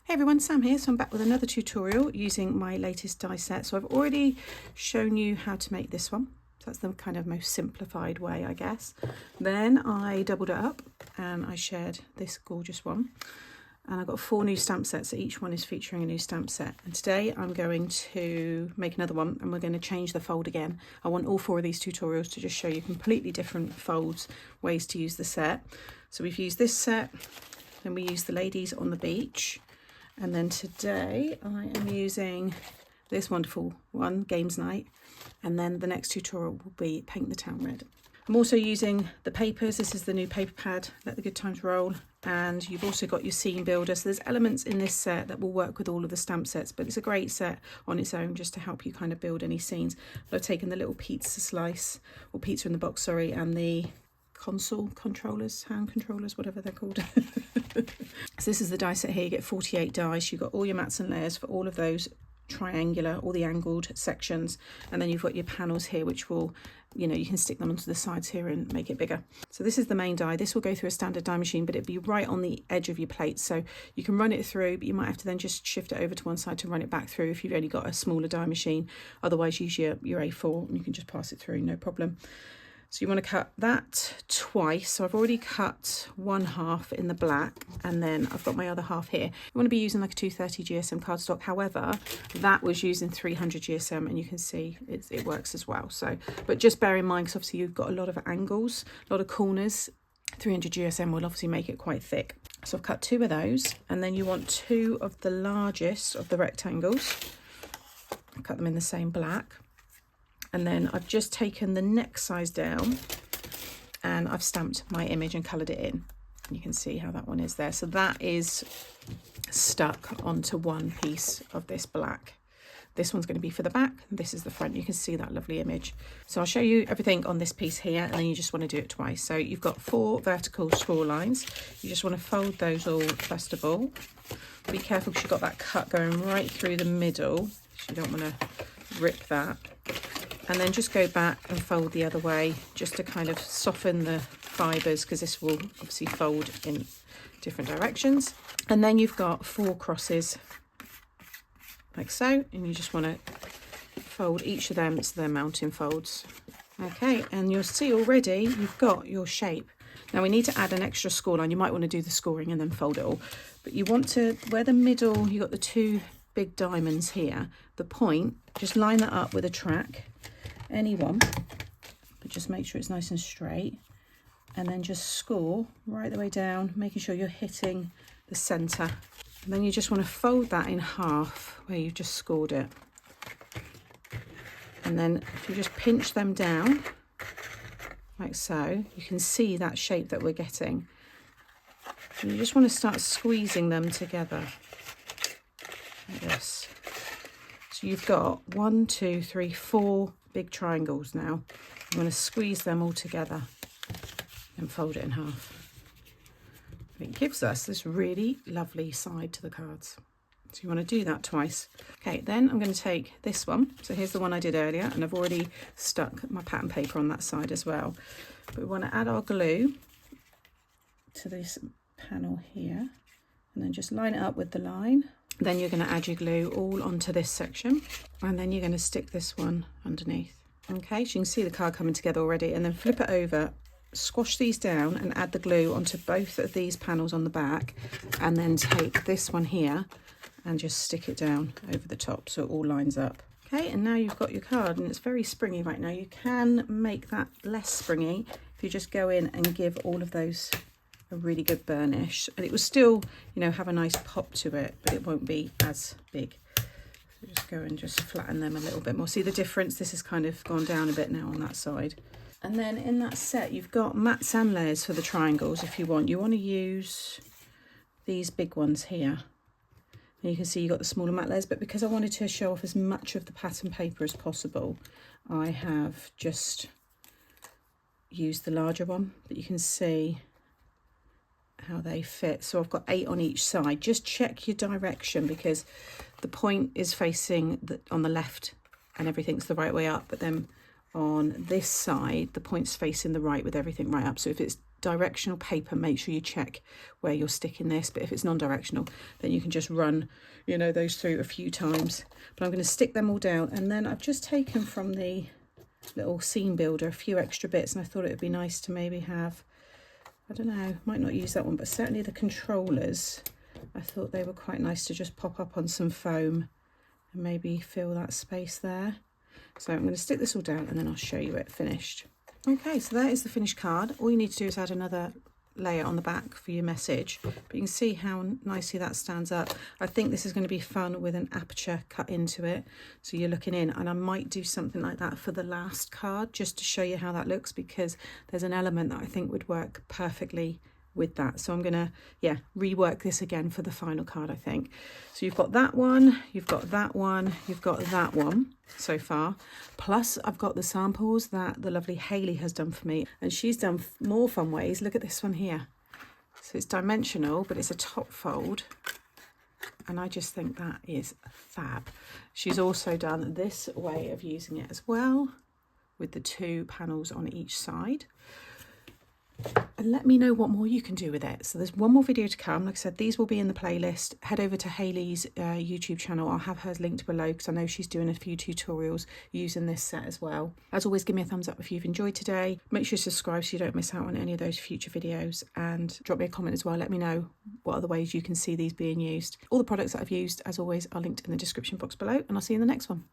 Hey everyone, Sam here. So I'm back with another tutorial using my latest die set. So I've already shown you how to make this one. So that's the kind of most simplified way, I guess. Then I doubled it up and I shared this gorgeous one. And I've got 4 new stamp sets, so each one is featuring a new stamp set. And today I'm going to make another one and we're going to change the fold again. I want all 4 of these tutorials to just show you completely different folds, ways to use the set. So we've used this set, then we used the ladies on the beach. And then today I am using this wonderful one, Games Night. And then the next tutorial will be Paint the Town Red. I'm also using the papers. This is the new paper pad, Let the Good Times Roll. And you've also got your scene builder. So there's elements in this set that will work with all of the stamp sets, but it's a great set on its own just to help you kind of build any scenes. But I've taken the little pizza slice, or pizza in the box, sorry, and the console controllers, hand controllers, whatever they're called. So this is the die set here. You get 48 dice. You've got all your mats and layers for all of those triangular, all the angled sections, and then you've got your panels here which will, you know, you can stick them onto the sides here and make it bigger. So this is the main die. This will go through a standard die machine, but it'll be right on the edge of your plate, so you can run it through, but you might have to then just shift it over to one side to run it back through if you've only got a smaller die machine. Otherwise use your A4 and you can just pass it through, no problem. So you want to cut that twice. So I've already cut one half in the black, and then I've got my other half here. You want to be using like a 230 GSM cardstock. However, that was using 300 GSM, and you can see it works as well. So, but just bear in mind, because obviously you've got a lot of angles, a lot of corners. 300 GSM will obviously make it quite thick. So I've cut 2 of those, and then you want 2 of the largest of the rectangles. I cut them in the same black. And then I've just taken the next size down and I've stamped my image and coloured it in. And you can see how that one is there. So that is stuck onto one piece of this black. This one's going to be for the back. This is the front. You can see that lovely image. So I'll show you everything on this piece here, and then you just want to do it twice. So you've got 4 vertical score lines. You just want to fold those all first of all. Be careful because you've got that cut going right through the middle. So you don't want to rip that. And then just go back and fold the other way just to kind of soften the fibres, because this will obviously fold in different directions. And then you've got 4 crosses like so, and you just want to fold each of them so they're mounting folds. Okay, and you'll see already you've got your shape. Now we need to add an extra score line. You might want to do the scoring and then fold it all. But you want to, where the middle, you've got the 2 big diamonds here, the point, just line that up with a track. Any one, but just make sure it's nice and straight, and then just score right the way down, making sure you're hitting the center. And then you just want to fold that in half where you've just scored it, and then if you just pinch them down like so, you can see that shape that we're getting. And you just want to start squeezing them together like this. So you've got 1, 2, 3, 4 big triangles now. I'm going to squeeze them all together and fold it in half. It gives us this really lovely side to the cards. So you want to do that twice. Okay, then I'm going to take this one. So here's the one I did earlier, and I've already stuck my pattern paper on that side as well. But we want to add our glue to this panel here, and then just line it up with the line. Then you're going to add your glue all onto this section, and then you're going to stick this one underneath. Okay, so you can see the card coming together already, and then flip it over, squash these down and add the glue onto both of these panels on the back, and then take this one here and just stick it down over the top so it all lines up. Okay, and now you've got your card, and it's very springy right now. You can make that less springy if you just go in and give all of those a really good burnish, and it will still, you know, have a nice pop to it, but it won't be as big. So just go and just flatten them a little bit more. See the difference? This has kind of gone down a bit now on that side. And then in that set you've got mats and layers for the triangles. If you want to use these big ones here, and you can see you've got the smaller mat layers, but because I wanted to show off as much of the pattern paper as possible, I have just used the larger one, but you can see how they fit. So I've got 8 on each side. Just check your direction, because the point is facing on the left and everything's the right way up, but then on this side the point's facing the right with everything right up. So if it's directional paper, make sure you check where you're sticking this, but if it's non-directional then you can just run, you know, those through a few times. But I'm going to stick them all down, and then I've just taken from the little seam builder a few extra bits, and I thought it would be nice to maybe have, I don't know, might not use that one, but certainly the controllers, I thought they were quite nice to just pop up on some foam and maybe fill that space there. So I'm going to stick this all down and then I'll show you it finished. Okay, so that is the finished card. All you need to do is add another layer on the back for your message, but you can see how nicely that stands up. I think this is going to be fun with an aperture cut into it, so you're looking in, and I might do something like that for the last card just to show you how that looks, because there's an element that I think would work perfectly with that. So I'm gonna, yeah, rework this again for the final card, I think. So you've got that one, you've got that one, you've got that one so far, plus I've got the samples that the lovely Hayley has done for me, and she's done more fun ways. Look at this one here. So it's dimensional, but it's a top fold, and I just think that is fab. She's also done this way of using it as well, with the 2 panels on each side. And let me know what more you can do with it. So there's one more video to come. Like I said, these will be in the playlist. Head over to Hayley's YouTube channel. I'll have hers linked below because I know she's doing a few tutorials using this set as well. As always, give me a thumbs up if you've enjoyed today. Make sure you subscribe so you don't miss out on any of those future videos, and drop me a comment as well. Let me know what other ways you can see these being used. All the products that I've used, as always, are linked in the description box below, and I'll see you in the next one.